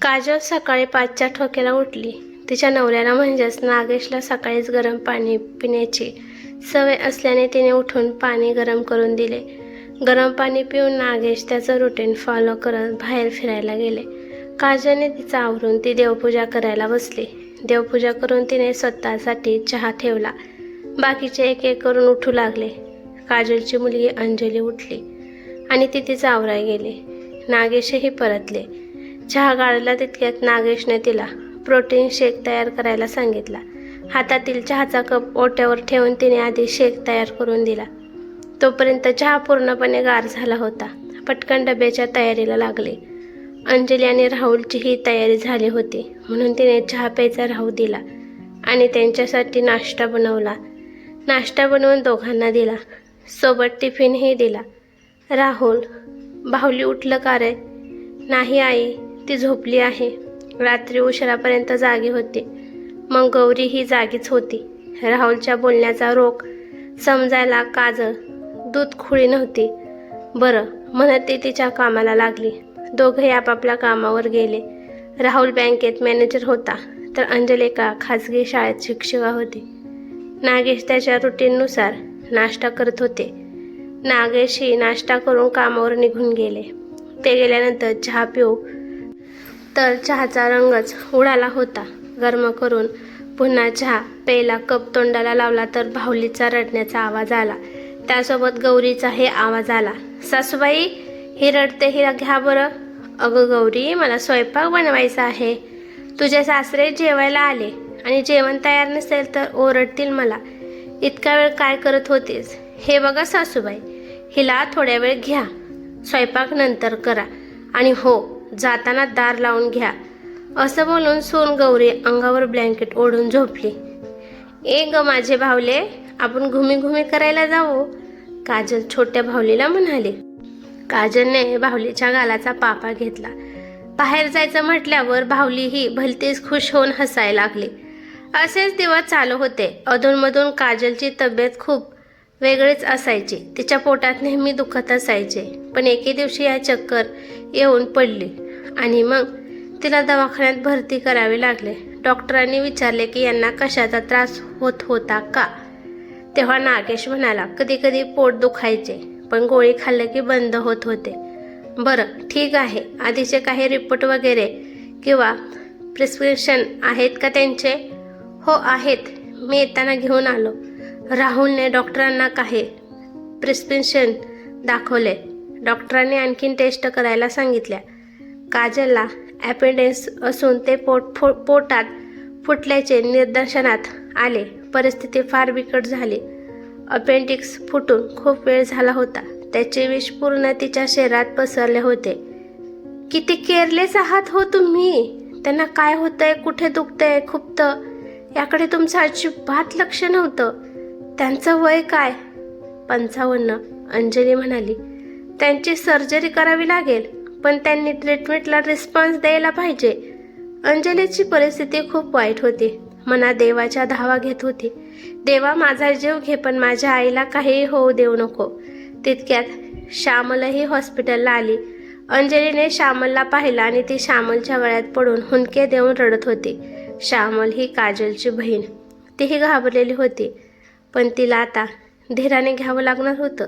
काजल सकाळी 5च्या ठोक्याला उठली. तिच्या नवऱ्याला म्हणजेच नागेशला सकाळीच गरम पाणी पिण्याची सवय असल्याने तिने उठून पाणी गरम करून दिले. गरम पाणी पिऊन नागेश त्याचं रुटीन फॉलो करत बाहेर फिरायला गेले. काजलने तिचं आवरून ती देवपूजा करायला बसली. देवपूजा करून तिने स्वतःसाठी चहा ठेवला. बाकीचे एक एक करून उठू लागले. काजलची मुलगी अंजली उठली आणि ती तिचं आवराय गेली. नागेशही परतले. चहा गाळला तितक्यात नागेशने तिला प्रोटीन शेक तयार करायला सांगितला. हातातील चहाचा कप ओट्यावर ठेवून तिने आधी शेक तयार करून दिला. तोपर्यंत चहा पूर्णपणे गार झाला होता. पटकन डब्याच्या तयारीला लागली. अंजली आणि राहुलचीही तयारी झाली होती म्हणून तिने चहा प्यायचा राहू दिला आणि त्यांच्यासाठी नाश्ता बनवला. नाश्ता बनवून दोघांना दिला. सोबत टिफिनही दिला. राहुल, बाहुली उठलं का रे? नाही आई, ती झोपली आहे. रात्री उशिरापर्यंत जागी होती. मग गौरी ही जागीच होती. राहुलच्या बोलण्याचा रोख समजायला काजल दूध खुळी नव्हती. बरं म्हणत ती तिच्या कामाला लागली. दोघंही आपापल्या कामावर गेले. राहुल बँकेत मॅनेजर होता तर अंजली एका खाजगी शाळेत शिक्षिका होती. नागेश त्याच्या रुटीननुसार नाश्ता करत होते. नागेशही नाश्ता करून कामावर निघून गेले. ते गेल्यानंतर चहा पिऊ तर चहाचा रंगच उडाला होता. गरम करून पुन्हा चहा प्यायला कप तोंडाला लावला तर बाहुलीचा रडण्याचा आवाज आला. त्यासोबत गौरीचाही आवाज आला. सासूबाई, ही रडते, हिला घ्या बरं. अगं गौरी, मला स्वयंपाक बनवायचा आहे. तुझे सासरे जेवायला आले आणि जेवण तयार नसेल तर ओरडतील मला. इतका वेळ काय करत होतीस? हे बघा सासूबाई, हिला थोड्या वेळ घ्या. स्वयंपाक नंतर करा आणि हो, जाताना दार लावून घ्या. असं बोलून सून गौरी अंगावर ब्लँकेट ओढून झोपली. ए ग माझे भावले, आपण घुमी करायला जाऊ, काजल छोट्या भावलीला म्हणाली. काजलने भावलीच्या गालाचा पापा घेतला. बाहेर जायचं म्हटल्यावर भावली ही भलतीच खुश होऊन हसायला लागली. असेच दिवस चालू होते. अधूनमधून काजलची तब्येत खूप वेगळीच असायची. तिच्या पोटात नेहमी दुखत असायचे. पण एके दिवशी या चक्कर येऊन पडली आणि मग तिला दवाखान्यात भरती करावे लागले. डॉक्टरांनी विचारले की यांना कशाचा त्रास होत होता का? तेव्हा नागेश म्हणाला, कधी कधी पोट दुखायचे पण गोळी खाल्ले की बंद होत होते. बरं ठीक आहे, आधीचे काही रिपोर्ट वगैरे किंवा प्रिस्क्रिप्शन आहेत का त्यांचे? हो आहेत, मी येताना घेऊन आलो. राहुलने डॉक्टरांना काही प्रिस्क्रिप्शन दाखवले. डॉक्टरांनी आणखीन टेस्ट करायला सांगितल्या. काजलला ॲपेंडिक्स असून ते पोटात फुटल्याचे निदर्शनात आले. परिस्थिती फार बिकट झाली. अपेंडिक्स फुटून खूप वेळ झाला होता. त्याचे विष पूर्ण तिच्या शरीरात पसरले होते. किती केअरलेस आहात हो तुम्ही. त्यांना काय होतंय, कुठे दुखतंय, खुपतं याकडे तुमचं अजिबात लक्ष नव्हतं. त्यांचं वय काय? 55. अंजली म्हणाली. त्यांची सर्जरी करावी लागेल पण त्यांनी ट्रीटमेंटला रिस्पॉन्स द्यायला पाहिजे. अंजलीची परिस्थिती खूप वाईट होती. मनात देवाच्या धावा घेत होती. देवा, माझा जीव घे पण माझ्या आईला काहीही होऊ देऊ नको. तितक्यात श्यामलही हॉस्पिटलला आली. अंजलीने श्यामलला पाहिलं आणि ती श्यामलच्या गळ्यात पडून हुंदके देऊन रडत होती. श्यामल ही काजलची बहीण. तीही घाबरलेली होती पण तिला आता धीराने घ्यावं लागणार होतं.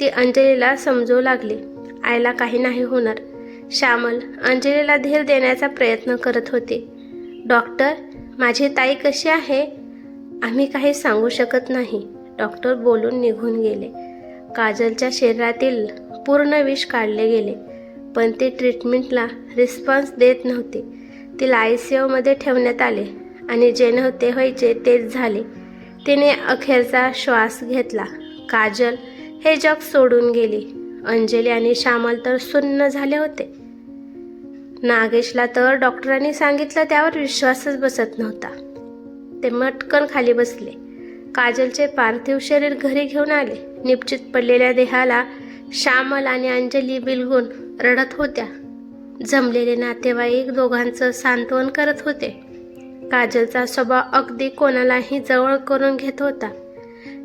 ती अंजलीला समजवू लागली, आईला काही नाही होणार. श्यामल अंजलीला धीर देण्याचा प्रयत्न करत होती. डॉक्टर, माझी ताई कशी आहे? आम्ही काही सांगू शकत नाही, डॉक्टर बोलून निघून गेले. काजलच्या शरीरातील पूर्ण विष काढले गेले पण ती ट्रीटमेंटला रिस्पॉन्स देत नव्हती. तिला ICUमध्ये ठेवण्यात आले आणि जे नव्हते व्हायचे तेच झाले. तिने अखेरचा श्वास घेतला. काजल हे जग सोडून गेली. अंजली आणि श्यामल तर सुन्न झाले होते. नागेशला तर डॉक्टरांनी सांगितलं त्यावर विश्वासच बसत नव्हता. ते मटकन खाली बसले. काजलचे पार्थिव शरीर घरी घेऊन आले. निपचित पडलेल्या देहाला श्यामल आणि अंजली बिलगून रडत होत्या. जमलेले नातेवाईक दोघांचं सांत्वन करत होते. काजलचा स्वभाव अगदी कोणालाही जवळ करून घेत होता.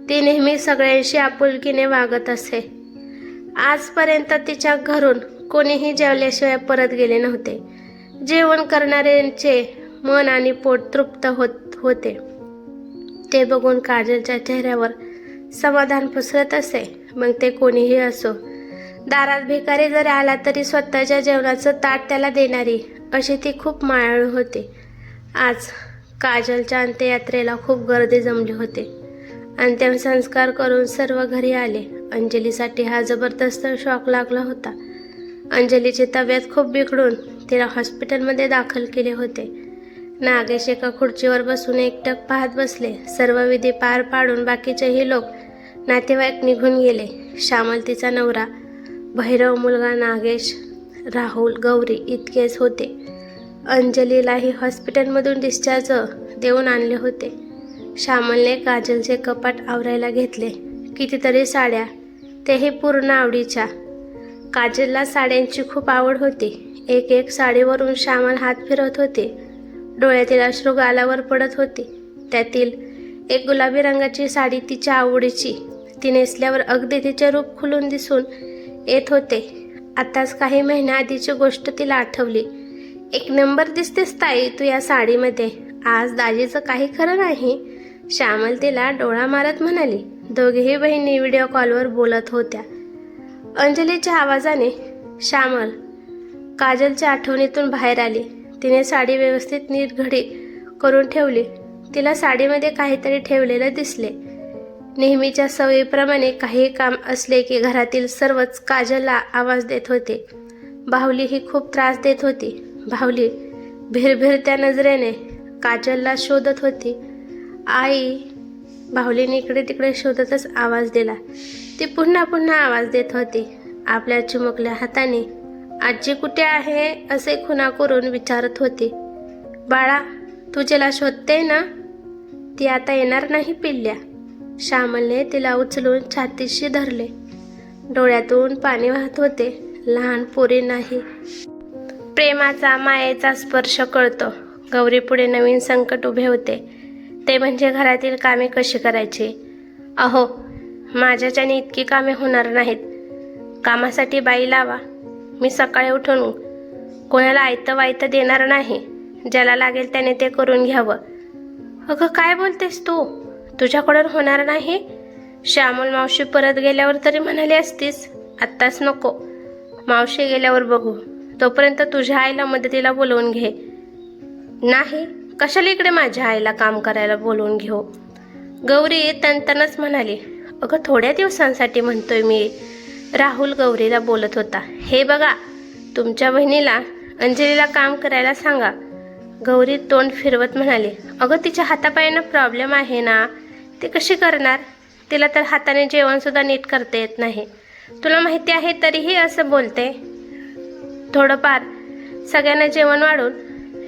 ती नेहमी सगळ्यांशी आपुलकीने वागत असे. आजपर्यंत तिच्या घरून कोणीही जेवल्याशिवाय परत गेले नव्हते. जेवण करणाऱ्यांचे मन आणि पोट तृप्त होते. ते बघून काजलच्या चेहऱ्यावर समाधान पसरत असे. मग ते कोणीही असो, दारात भिकारी जरी आला तरी स्वतःच्या जेवणाचं ताट त्याला देणारी अशी ती खूप मायाळू होती. आज काजलच्या अंत्ययात्रेला खूप गर्दी जमली होती. अंत्यसंस्कार करून सर्व घरी आले. अंजलीसाठी हा जबरदस्त शॉक लागला होता. अंजलीची तब्येत खूप बिघडून तिला हॉस्पिटलमध्ये दाखल केले होते. नागेश एका खुर्चीवर बसून एकटक पाहत बसले. सर्व विधी पार पाडून बाकीचेही लोक नातेवाईक निघून गेले. श्यामल, तिचा नवरा, भैरव, मुलगा नागेश, राहुल, गौरी इतकेच होते. अंजलीलाही हॉस्पिटलमधून डिस्चार्ज देऊन आणले होते. श्यामलने काजलचे कपाट आवरायला घेतले. कितीतरी साड्या, तेही पूर्ण आवडीच्या. काजलला साड्यांची खूप आवड होती. एक एक साडीवरून श्यामल हात फिरवत होती. डोळ्यातील अश्रू गालावर पडत होती. त्यातील एक गुलाबी रंगाची साडी तिच्या आवडीची. ती नेसल्यावर अगदी तिचे रूप खुलून दिसून येत होते. आताच काही महिन्याआधीची गोष्ट तिला आठवली. एक नंबर दिसतेस ताई तू या साडीमध्ये. आज दाजीचं काही खरं नाही, श्यामल तिला डोळा मारत म्हणाली. दोघेही बहिणी व्हिडिओ कॉलवर बोलत होत्या. अंजलीच्या आवाजाने श्यामल काजलच्या आठवणीतून बाहेर आली. तिने साडी व्यवस्थित नीटघडी करून ठेवली. तिला साडीमध्ये काहीतरी ठेवलेलं दिसले. नेहमीच्या सवयीप्रमाणे काही काम असले की घरातील सर्वच काजलला आवाज देत होते. बाहुली ही खूप त्रास देत होती. बाहुली भिरभिरत्या नजरेने काजलला शोधत होती. आई, बाहुलीने इकडे तिकडे शोधतच आवाज दिला. ती पुन्हा पुन्हा आवाज देत होती. आपल्या चिमुकल्या हाताने आजी कुठे आहे असे खुणा करून विचारत होती. बाळा, तू जिला शोधते ना, ती आता येणार नाही पिल्ल्या. श्यामलने तिला उचलून छातीशी धरले. डोळ्यातून पाणी वाहत होते. लहान पोरी नाही, प्रेमाचा मायेचा स्पर्श कळतो. गौरी पुढे नवीन संकट उभे होते. ते म्हणजे घरातील कामे कशी करायची. अहो, माझ्याच्याने इतकी कामे होणार नाहीत. कामासाठी बाई लावा. मी सकाळी उठून कोणाला आयतं वायतं देणार नाही. ज्याला लागेल त्याने ते करून घ्यावं. अगं काय बोलतेस तू? तुझ्याकडून होणार नाही. श्यामल मावशी परत गेल्यावर तरी म्हणाली असतीस. आत्ताच नको, मावशी गेल्यावर बघू. तोपर्यंत तुझ्या आईला मदतीला बोलवून घे. नाही, कशाला इकडे माझ्या आईला काम करायला बोलवून घेऊ. गौरी तनतनच म्हणाली. अगं थोड्या दिवसांसाठी म्हणतोय मी. राहुल गौरीला बोलत होता. हे बघा, तुमच्या बहिणीला अंजलीला काम करायला सांगा. गौरी तोंड फिरवत म्हणाली. अगं तिच्या हातापायांना प्रॉब्लेम आहे ना, ती कशी करणार? तिला तर हाताने जेवणसुद्धा नीट करता येत नाही. तुला माहिती आहे तरीही असं बोलते. थोडंफार सगळ्यांना जेवण वाढून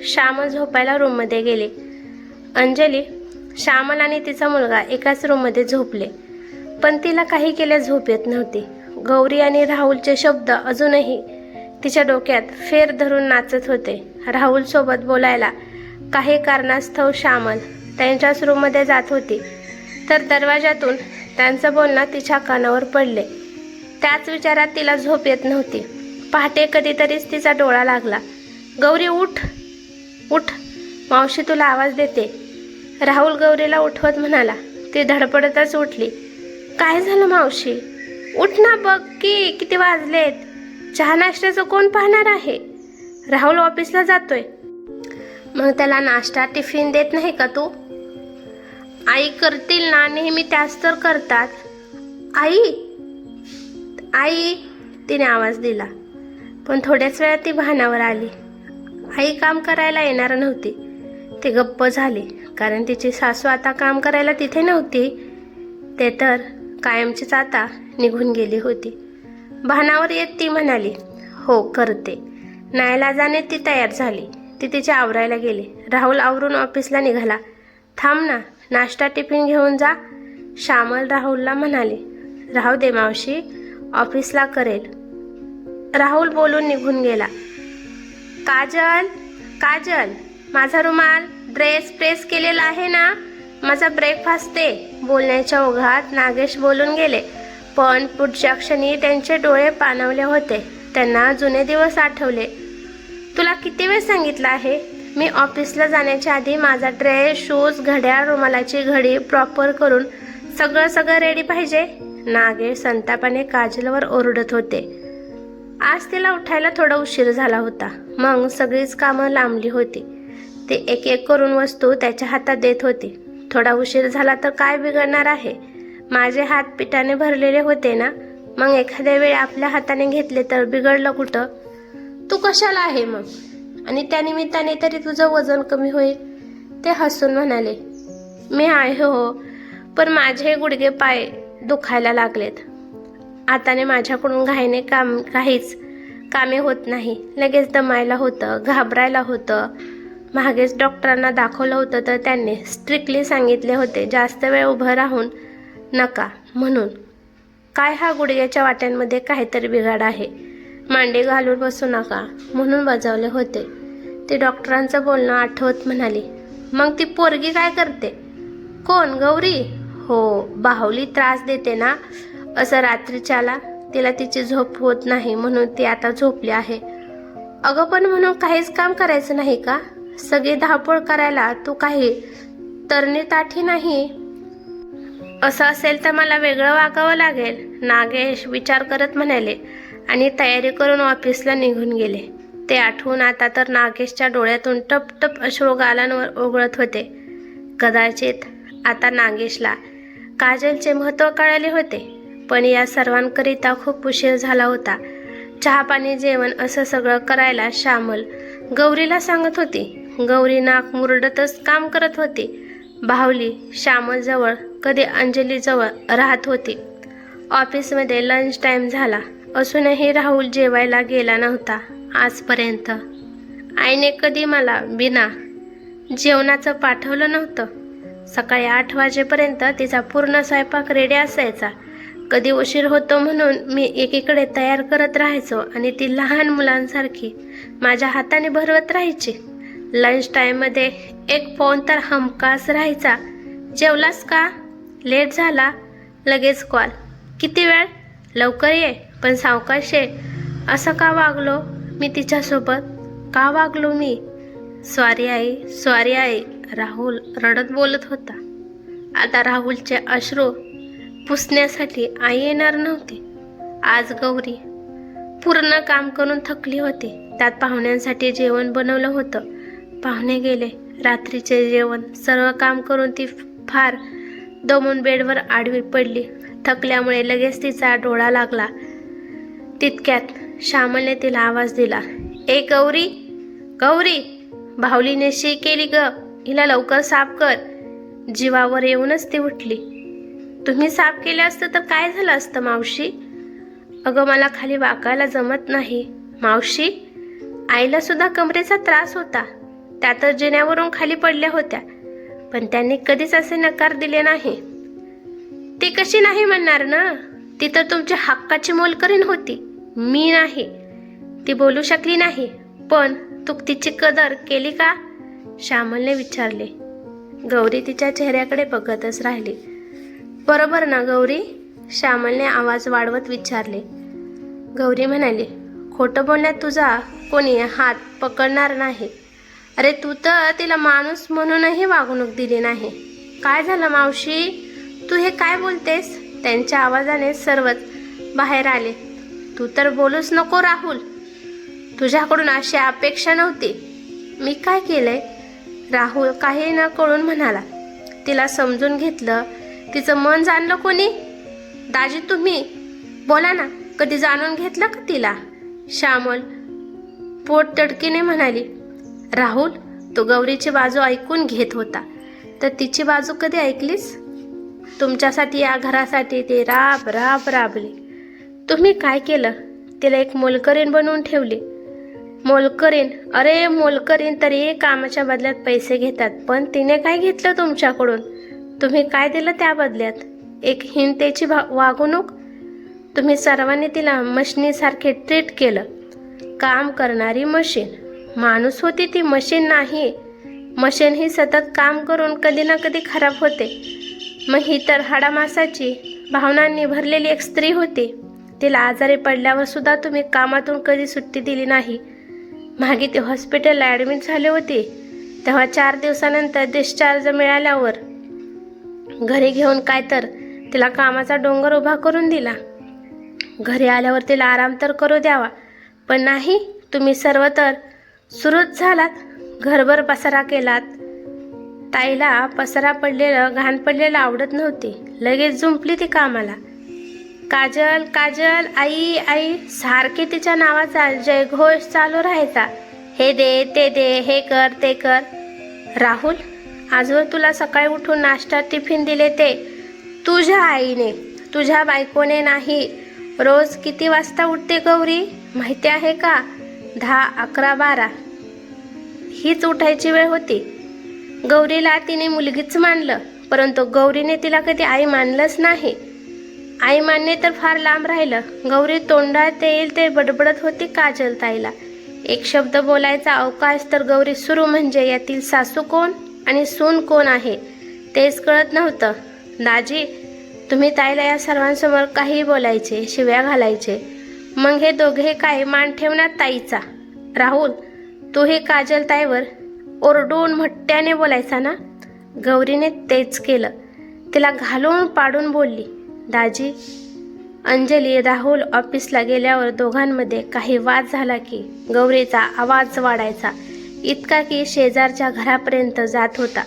श्यामल झोपायला रूममध्ये गेली. अंजली, श्यामल आणि तिचा मुलगा एकाच रूममध्ये झोपले. पण तिला काही केल्या झोप येत नव्हती. गौरी आणि राहुलचे शब्द अजूनही तिच्या डोक्यात फेर धरून नाचत होते. राहुलसोबत बोलायला काही कारणास्तव श्यामल त्यांच्याच रूममध्ये जात होती, तर दरवाजातून त्यांचं बोलणं तिच्या कानावर पडले. त्याच विचारात तिला झोप येत नव्हती. पहाटे कधीतरीच तिचा डोळा लागला. गौरी उठ उठ, मावशी तुला आवाज देते. राहुल गौरीला उठवत म्हणाला. ती धडपडतच उठली. काय झालं मावशी? उठ ना, बघ की किती वाजलेत. चहा नाश्त्याचं कोण पाहणार आहे? राहुल ऑफिसला जातोय. मग त्याला नाश्ता टिफिन देत नाही का तू? आई करतील ना, नेहमी त्याच तर करतात. आई आई, तिने आवाज दिला. पण थोड्याच वेळात ती भानावर आली. आई काम करायला येणार नव्हती. ती गप्प झाली, कारण तिची सासू आता काम करायला तिथे नव्हती. ते तर कायमचीच आता निघून गेली होती. भानावर येत ती म्हणाली, हो करते. नाईलाजाने ती तयार झाली. ती तिचे आवरायला गेली. राहुल आवरून ऑफिसला निघाला. थांब ना, नाश्ता टिफिन घेऊन जा. श्यामल राहुलला म्हणाली. राहू दे मावशी, ऑफिसला करेल. राहुल बोलून निघून गेला. काजल, काजल, माझा रुमाल, ड्रेस प्रेस केलेला आहे ना, माझा ब्रेकफास्ट दे. बोलण्याच्या ओघात नागेश बोलून गेले. पण पुढच्या क्षणी त्यांचे डोळे पाणवले होते. त्यांना जुने दिवस आठवले. तुला किती वेळ सांगितलं आहे, मी ऑफिसला जाण्याच्या आधी माझा ड्रेस, शूज, घड्याळ, रुमालाची घडी प्रॉपर करून सगळं रेडी पाहिजे. नागेश संतापाने काजलवर ओरडत होते. आज तिला उठायला थोडा उशीर झाला होता. मग सगळीच कामं लांबली होती. ते एक एक करून वस्तू त्याच्या हातात देत होती. थोडा उशीर झाला तर काय बिघडणार आहे? माझे हात पिठाने भरलेले होते ना, मग एखाद्या वेळी आपल्या हाताने घेतले तर बिघडलं कुठं? तू कशाला आहे मग? आणि त्यानिमित्ताने तरी तुझं वजन कमी होईल. ते हसून म्हणाले. मी आहे हो, पण माझे गुडघे पाय दुखायला लागलेत. आताने माझ्याकडून घाईने काहीच कामे होत नाही. लगेच दमायला होतं, घाबरायला होतं. मागेच डॉक्टरांना दाखवलं होतं तर त्यांनी स्ट्रिक्टली सांगितले होते जास्त वेळ उभं राहून नका म्हणून. काय हा गुडघ्याच्या वाट्यांमध्ये काहीतरी बिघाड आहे, मांडी घालून बसू नका म्हणून बजावले होते. ते डॉक्टरांचं बोलणं आठवत म्हणाली. मग ती पोरगी काय करते? कोण? गौरी? हो, बाहुली त्रास देते ना असं रात्रीच्याला. तिला तिची झोप होत नाही म्हणून ती आता झोपली आहे. अगं पण म्हणून काहीच काम करायचं नाही का? सगळी धावपळ करायला तू काही तरणी ताठी नाही. असं असेल तर मला वेगळं वागावं लागेल, नागेश विचार करत म्हणाले आणि तयारी करून ऑफिसला निघून गेले. ते आठवून आता तर नागेशच्या डोळ्यातून टपटप अश्रू गालांवर ओघळत होते. कदाचित आता नागेशला काजलचे महत्त्व कळाले होते. पण या सर्वांकरिता खूप उशीर झाला होता. चहा पाणी जेवण असं सगळं करायला श्यामल गौरीला सांगत होती. गौरी नाक मुरडतच काम करत होती. बाहुली श्यामलजवळ, कधी अंजलीजवळ राहत होती. ऑफिसमध्ये लंच टाईम झाला असूनही राहुल जेवायला गेला नव्हता आजपर्यंत. आईने कधी मला बिना जेवणाचं पाठवलं नव्हतं. सकाळी 8 वाजेपर्यंत तिचा पूर्ण स्वयंपाक रेडी असायचा. कधी उशीर होतो म्हणून मी एकीकडे तयार करत राहायचो आणि ती लहान मुलांसारखी माझ्या हाताने भरवत राहायची. लंच टाईममध्ये एक फोन तर हमखास राहायचा. जेवलास का? लेट झाला? लगेच कॉल. किती वेळ? लवकर ये, पण सावकाश ये. असं का वागलो मी तिच्यासोबत? का वागलो मी? सॉरी आई, सॉरी आई, राहुल रडत बोलत होता. आता राहुलचे अश्रू पुसण्यासाठी आई येणार नव्हती. आज गौरी पूर्ण काम करून थकली होती. त्यात पाहुण्यांसाठी जेवण बनवलं होतं. पाहुणे गेले. रात्रीचे जेवण सर्व काम करून ती फार दमून बेडवर आडवी पडली. थकल्यामुळे लगेच तिचा डोळा लागला. तितक्यात श्यामलने तिला आवाज दिला. ए गौरी, गौरी, बाहुलीने शी केली ग, हिला लवकर साफ कर. जीवावर येऊनच ती उठली. तुम्ही साफ केलं असतं तर काय झालं असतं मावशी? अगं मला खाली वाकायला जमत नाही मावशी. आईला सुद्धा कमरेचा त्रास होता. त्या तर जिन्यावरून खाली पडल्या होत्या, पण त्यांनी कधीच असे नकार दिले नाही. ती कशी नाही म्हणणार ना? ती तर तुमच्या हक्काची मोलकरीण होती, मी नाही. ती बोलू शकली नाही, पण तू तिची कदर केली का? श्यामलने विचारले. गौरी तिच्या चेहऱ्याकडे बघतच राहिली. बरोबर ना गौरी? श्यामलने आवाज वाढवत विचारले. गौरी म्हणाली, खोटं बोलण्यात तुझा कोणी हात पकडणार नाही. अरे तू तर तिला माणूस म्हणूनही वागणूक दिली नाही. काय झालं मावशी? तू हे काय बोलतेस? त्यांच्या आवाजाने सर्वच बाहेर आले. तू तर बोलूच नको राहुल. तुझ्याकडून अशी अपेक्षा नव्हती. मी काय केलंय? राहुल काही न कळून म्हणाला. तिला समजून घेतलं. तिचं मन जाणलं कोणी? दाजी तुम्ही बोला ना, कधी जाणून घेतलं का तिला? श्यामल पोट तडकीने म्हणाली. राहुल, तो गौरीची बाजू ऐकून घेत होता, तर तिची बाजू कधी ऐकलीस? तुमच्यासाठी, या घरासाठी ते राब राब राबले. तुम्ही काय केलं? तिला एक मोलकरीण बनवून ठेवली. मोलकरीण? अरे मोलकरीण तरी कामाच्या बदल्यात पैसे घेतात, पण तिने काय घेतलं तुमच्याकडून? तुम्ही काय दिलं त्या बदल्यात? एक हिंतेची वागणूक. तुम्ही सर्वांनी तिला मशिनीसारखे ट्रीट केलं. काम करणारी मशीन. माणूस होती ती, मशीन नाही. मशीन ही सतत काम करून कधी ना कधी खराब होते. मग ही तर हाडामासाची, भावनांनी भरलेली एक स्त्री होती. तिला आजारी पडल्यावर सुद्धा तुम्ही कामातून कधी सुट्टी दिली नाही. मागे ती हॉस्पिटलला ॲडमिट झाली होती तेव्हा 4 दिवसानंतर डिस्चार्ज मिळाल्यावर घरी घेऊन काय तर तिला कामाचा डोंगर उभा करून दिला. घरी आल्यावर तिला आराम तर करू द्यावा, पण नाही, तुम्ही सर्व तर सुरूच झालात. घरभर पसारा केलात. ताईला पसारा पडलेलं, घाण पडलेलं आवडत नव्हती. लगेच जुंपली ती कामाला. काजल काजल, आई आई, सारखे तिच्या नावाचा जयघोष चालू राहायचा. हे दे ते दे, हे कर ते कर. राहुल, आजवर तुला सकाळी उठून नाश्ता टिफिन दिले ते तुझ्या आईने, तुझ्या बायकोने नाही. रोज किती वाजता उठते गौरी माहिती आहे का? 10, 11, 12 हीच उठायची वेळ होती. गौरीला तिने मुलगीच मानलं, परंतु गौरीने तिला कधी आई मानलंच नाही. आई मानणे तर फार लांब राहिलं. गौरी तोंडात येईल ते बडबडत होती काजल ताईला. एक शब्द बोलायचा अवकाश तर गौरी सुरू म्हणजे यातील सासू कोण आणि सून कोण आहे तेच कळत नव्हतं. दाजी, तुम्ही ताईला या सर्वांसमोर काहीही बोलायचे, शिव्या घालायचे. मग हे दोघे काय मान ठेवणार ताईचा? राहुल, तू हे काजल ताईवर ओरडून मोठ्याने बोलायचा ना? गौरीने तेच केलं. तिला घालून पाडून बोलली. दाजी, अंजली राहुल ऑफिसला गेल्यावर दोघांमध्ये काही वाद झाला की गौरीचा आवाज वाढायचा, इतका की शेजारच्या घरापर्यंत जात होता.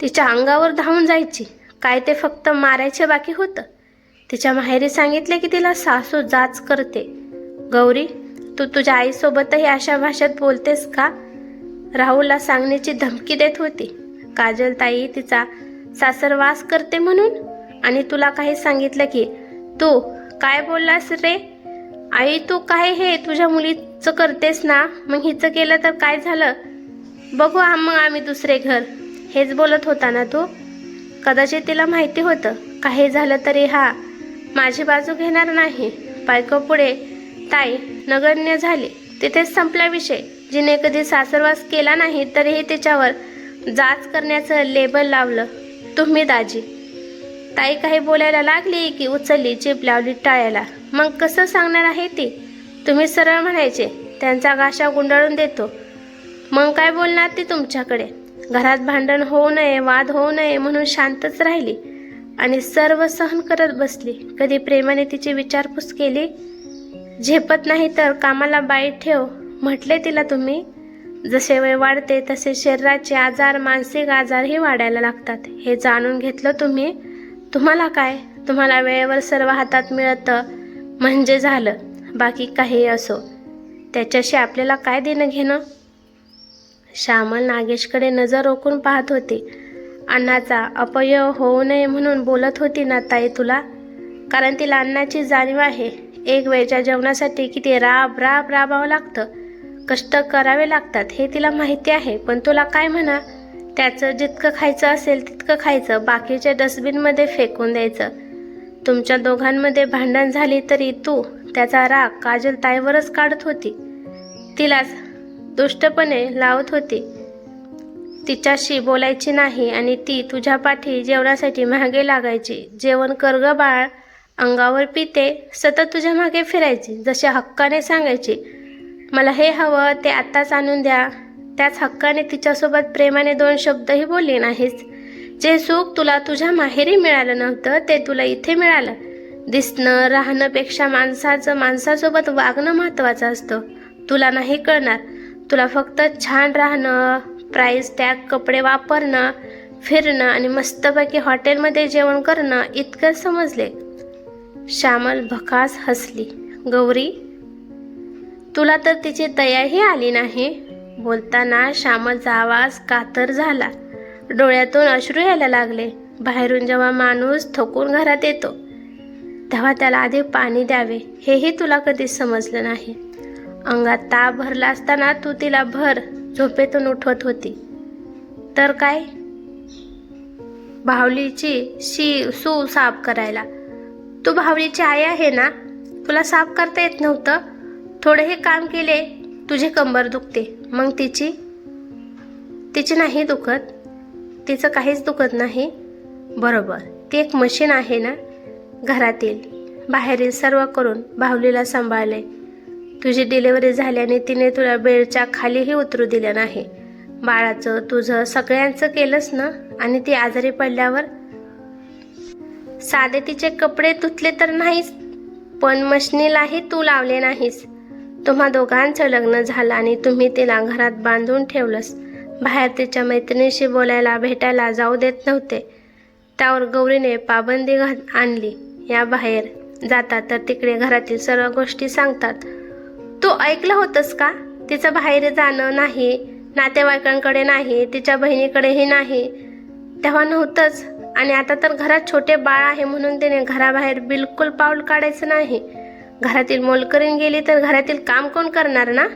तिच्या अंगावर धावून जायची. काय ते फक्त मारायचे बाकी होतं. तिच्या माहेरी सांगितले की तिला सासू जाच करते. गौरी, तू तुझ्या आईसोबतही अशा भाषेत बोलतेस का? राहुलला सांगण्याची धमकी देत होती. काजल ताई तिचा सासरवास करते म्हणून, आणि तुला काही सांगितलं की तू काय बोललास रे? आई, तू काय हे तुझ्या मुलीचं करतेस ना? मग हिचं केलं तर काय झालं? बघू मग आम्ही दुसरे घर, हेच बोलत होता ना तू? कदाचित तिला माहिती होतं काही झालं तरी हा माझी बाजू घेणार नाही. बायको पुढे ताई नगण्य झाली. तिथेच संपला विषय. जिने कधी सासरवास केला नाही तरीही तिच्यावर जाच करण्याचं लेबल लावलं तुम्ही दाजी. ताई काही बोलायला लागली की उचलली जीभ लावली टाळ्याला. मग कसं सांगणार आहे ती? तुम्ही सरळ म्हणायचे, त्यांचा गाशा गुंडाळून देतो. मग काय बोलणार ती तुमच्याकडे? घरात भांडण होऊ नये, वाद होऊ नये म्हणून शांतच राहिली आणि सर्व सहन करत बसली. कधी प्रेमाने तिची विचारपूस केली? झेपत नाही तर कामाला बाई ठेव म्हटले तिला तुम्ही? जसे वय वाढते तसे शरीराचे आजार, मानसिक आजारही वाढायला लागतात. हे जाणून घेतलं तुम्ही? तुम्हाला काय, तुम्हाला वेळेवर सर्व हातात मिळतं म्हणजे झालं. बाकी काही असो, त्याच्याशी आपल्याला काय देणं घेणं? श्यामल नागेशकडे नजर रोखून पाहत होती. अन्नाचा अपव्यय होऊ नये म्हणून बोलत होती ना ताई तुला? कारण तिला अन्नाची जाणीव आहे. एक वेळच्या जेवणासाठी किती राबावं लागतं, कष्ट करावे लागतात हे तिला माहिती आहे. पण तुला काय म्हणा, त्याचं जितकं खायचं असेल तितकं खायचं, बाकीच्या डस्टबिनमध्ये फेकून द्यायचं. तुमच्या दोघांमध्ये भांडण झाली तरी तू त्याचा राग काजल ताईवरच काढत होती. तिलाच दुष्टपणे लावत होती. तिच्याशी बोलायची नाही आणि ती तुझ्या पाठी जेवणासाठी मागे लागायची. जेवण कर ग बाळ, अंगावर पिते, सतत तुझ्या मागे फिरायची. जशी हक्काने सांगायची, मला हे हवं ते आत्ताच आणून द्या. त्याच हक्काने तिच्यासोबत प्रेमाने 2 शब्दही बोलली नाहीस. जे सुख तुला तुझ्या माहेरी मिळालं नव्हतं ते तुला इथे मिळालं. दिसणं राहणंपेक्षा माणसासोबत वागणं महत्त्वाचं असतं. तुला नाही कळणार. तुला फक्त छान राहणं, प्राईस टॅग कपडे वापरणं, फिरणं आणि मस्तपैकी हॉटेलमध्ये जेवण करणं इतकं समजले. श्यामल भकास हसली. गौरी, तुला तर तिची दयाही आली नाही. बोलताना श्यामलचा आवाज कातर झाला. डोळ्यातून अश्रू यायला लागले. बाहेरून जेव्हा माणूस थकून घरात येतो तेव्हा त्याला आधी पाणी द्यावे हेही तुला कधीच समजलं नाही. अंगात ताप भरला असताना तू तिला भर झोपेतून उठवत होती. तर काय, बाहुलीची सू साफ करायला. तू बाहुलीची आई आहे ना, तुला साफ करता येत नव्हतं? थोडे हे काम केले तुझी कंबर दुखते. मग तिची नाही दुखत? तिचं काहीच दुखत नाही? बरोबर, ती एक मशीन आहे ना. घरातील बाहेरील सर्व करून बाहुलीला सांभाळले. तुझी डिलिव्हरी झाल्याने तिने तुला बेडच्या खालीही उतरू दिलं नाही. बाळाचं तुझं सगळ्यांचं केलंस ना. आणि ती आजारी पडल्यावर साधे तिचे कपडे धुतले तर नाहीस, पण मशनीलाही तू लावले नाहीस. तुम्हा दोघांचं लग्न झालं आणि तुम्ही तिला घरात बांधून ठेवलंस. बाहेर तिच्या मैत्रिणीशी बोलायला भेटायला जाऊ देत नव्हते. त्यावर गौरीने पाबंदी आणली. या बाहेर जातात तर तिकडे घरातील सर्व गोष्टी सांगतात. तू ऐकलं होतंस का? तिचं बाहेर जाणं नाही, नातेवाईकांकडे नाही, तिच्या बहिणीकडेही नाही. तेव्हा नव्हतंच. आणि आता तर घरात छोटे बाळ आहे म्हणून तिने घराबाहेर बिलकुल पाऊल काढायचं नाही. घरातील मोलकरीण गेली तर घरातील काम कोण करणार ना?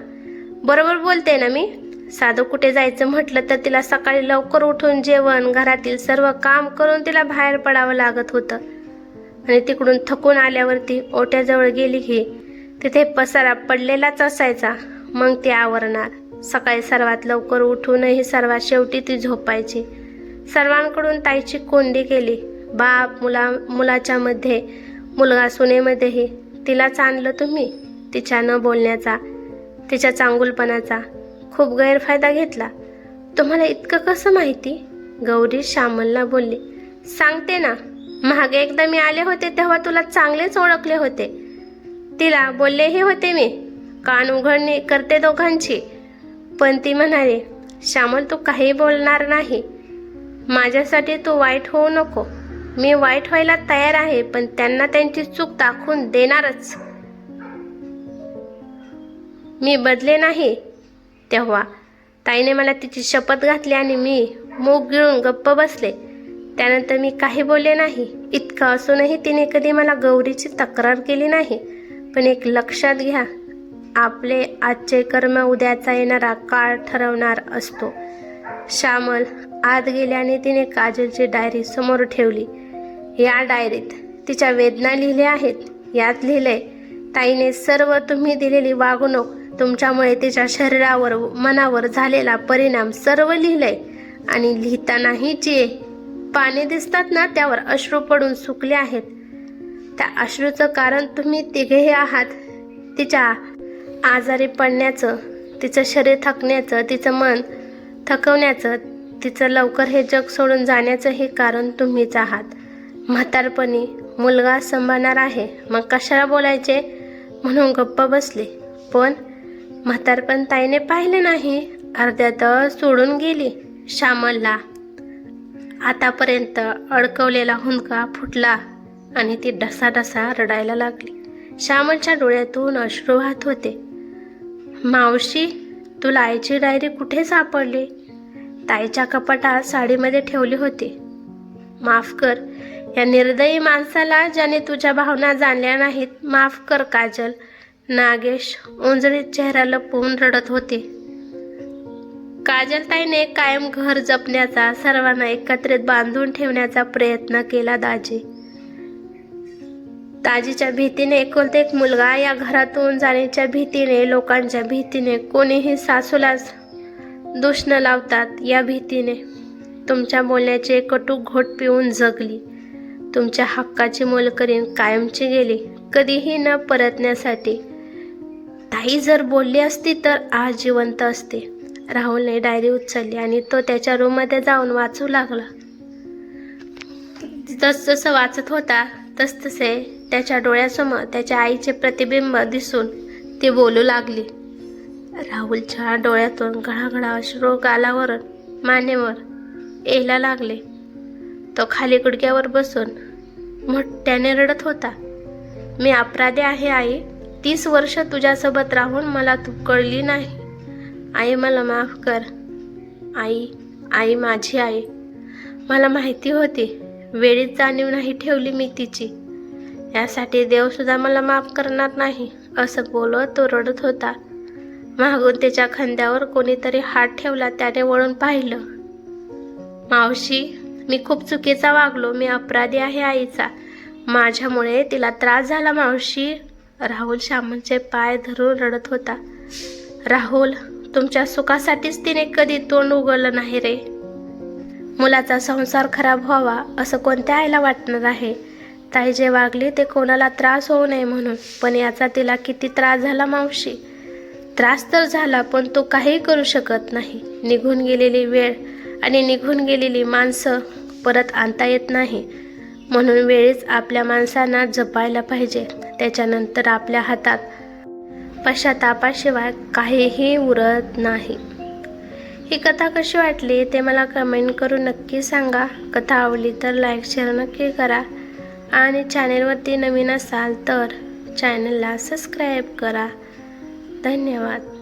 बरोबर बोलते ना मी? साधं कुठे जायचं म्हटलं तर तिला सकाळी लवकर उठून जेवण, घरातील सर्व काम करून तिला बाहेर पडावं लागत होतं. आणि तिकडून थकून आल्यावरती ओट्याजवळ गेली की तिथे पसारा पडलेलाच असायचा. मग ती आवरणार. सकाळी सर्वात लवकर उठूनही सर्वात शेवटी ती झोपायची. सर्वांकडून ताईची कोंडी केली. बाप मुलाच्या मध्ये, मुलगा सुनेमध्येही तिलाच आणलं तुम्ही. तिच्या न बोलण्याचा, तिच्या चांगुलपणाचा खूप गैरफायदा घेतला. तुम्हाला इतकं कसं माहिती? गौरी श्यामलला बोलली. सांगते ना, मागे एकदा मी आले होते तेव्हा तुला चांगलेच ओळखले होते. तिला बोललेही होते मी, कान उघडणी करते दोघांची. पण ती म्हणाली, श्यामल तू काही बोलणार नाही. माझ्यासाठी तू वाईट होऊ नको. मी वाईट व्हायला तयार आहे, पण त्यांना त्यांची चूक दाखवून देणारच. मी बदले नाही. तेव्हा ताईने मला तिची शपथ घातली आणि मी मूग गिळून गप्प बसले. त्यानंतर मी काही बोलले नाही. इतकं असूनही तिने कधी मला गौरीची तक्रार केली नाही. पण एक लक्षात घ्या, आपले आजचे कर्म उद्याचा येणारा काळ ठरवणार असतो. श्यामल आत गेल्याने तिने काजलची डायरी समोर ठेवली. या डायरीत तिच्या वेदना लिहिल्या आहेत. यात लिहिलंय, ताईने सर्व तुम्ही दिलेली वागणूक, तुमच्यामुळे तिच्या शरीरावर मनावर झालेला परिणाम सर्व लिहिलंय. आणि लिहितानाही जे पाने दिसतात ना त्यावर अश्रू पडून सुकले आहेत. त्या अश्रूचं कारण तुम्ही तिघेही आहात. तिच्या आजारी पडण्याचं, तिचं शरीर थकण्याचं, तिचं मन थकवण्याचं, तिचं लवकर हे जग सोडून जाण्याचं हे कारण तुम्हीच आहात. म्हातारपणी मुलगा सांभाळणार आहे, मग कशाला बोलायचे म्हणून गप्प बसले. पण म्हातारपण ताईने पाहिले नाही. अर्ध्यातच सोडून गेली. श्यामलला आतापर्यंत अडकवलेला हुंदका फुटला आणि ती ढसाढसा रडायला लागली. श्यामलच्या डोळ्यातून अश्रू वाहत होते. मावशी, तुला आईची डायरी कुठे सापडली? ताईच्या कपाटात साडीमध्ये ठेवली होती. माफ कर या निर्दयी माणसाला, ज्याने तुझ्या भावना जाणल्या नाहीत. माफ कर काजल. नागेश ओंजळीत चेहरा लपवून रडत होते. काजलताईने कायम घर जपण्याचा, सर्वांना एकत्रित बांधून ठेवण्याचा प्रयत्न केला. दाजीच्या भीतीने, एकुलता एक मुलगा या घरातून जाण्याच्या भीतीने, लोकांच्या भीतीने, कोणीही सासूलाच दोष न लावतात या भीतीने तुमच्या बोलण्याचे कटू घोट पिऊन जगली. तुमच्या हक्काची मोलकरीण कायमची गेली, कधीही न परतण्यासाठी. ताई जर बोलली असती तर आज जिवंत असते. राहुलने डायरी उचलली आणि तो त्याच्या रूममध्ये जाऊन वाचू लागला. जसजसं वाचत होता तसतसे त्याच्या डोळ्यासमोर त्याच्या आईचे प्रतिबिंब दिसून ती बोलू लागली. राहुलच्या डोळ्यातून घळाघळा अश्रू गालावर, मानेवर यायला लागले. तो खाली गुडघ्यावर बसून मोठ्याने रडत होता. मी अपराधी आहे आई. 30 वर्ष तुझ्यासोबत राहून मला तू कळली नाही. आई मला माफ कर. आई माझी आई. मला माहिती होती, वेळीच जाणीव नाही ठेवली मी तिची. यासाठी देवसुद्धा मला माफ करणार नाही. असं बोलत तो रडत होता. मागून त्याच्या खांद्यावर कोणीतरी हात ठेवला. त्याने वळून पाहिलं. मावशी, मी खूप चुकीचा वागलो. मी अपराधी आहे आईचा. माझ्यामुळे तिला त्रास झाला मावशी. राहुल श्यामलचे पाय धरून रडत होता. राहुल, तुमच्या सुखासाठीच तिने कधी तोंड उघडलं नाही रे. मुलाचा संसार खराब व्हावा असं कोणत्या आईला वाटणार आहे? ताई जे वागली ते कोणाला त्रास होऊ नये म्हणून, पण याचा तिला किती त्रास झाला मावशी. त्रास तर झाला, पण तो काही करू शकत नाही. निघून गेलेली वेळ आणि निघून गेलेली माणसं परत आणता येत नाही. म्हणून वेळीच आपल्या माणसांना जपायला पाहिजे. त्याच्यानंतर आपल्या हातात पश्चातापाशिवाय काहीही उरत नाही. ही कथा कशी वाटली ते मला कमेंट करून नक्की सांगा. कथा आवडली तर लाईक शेअर नक्की करा आणि चॅनेलवरती नवीन असाल तर चॅनलला सबस्क्राईब करा. धन्यवाद.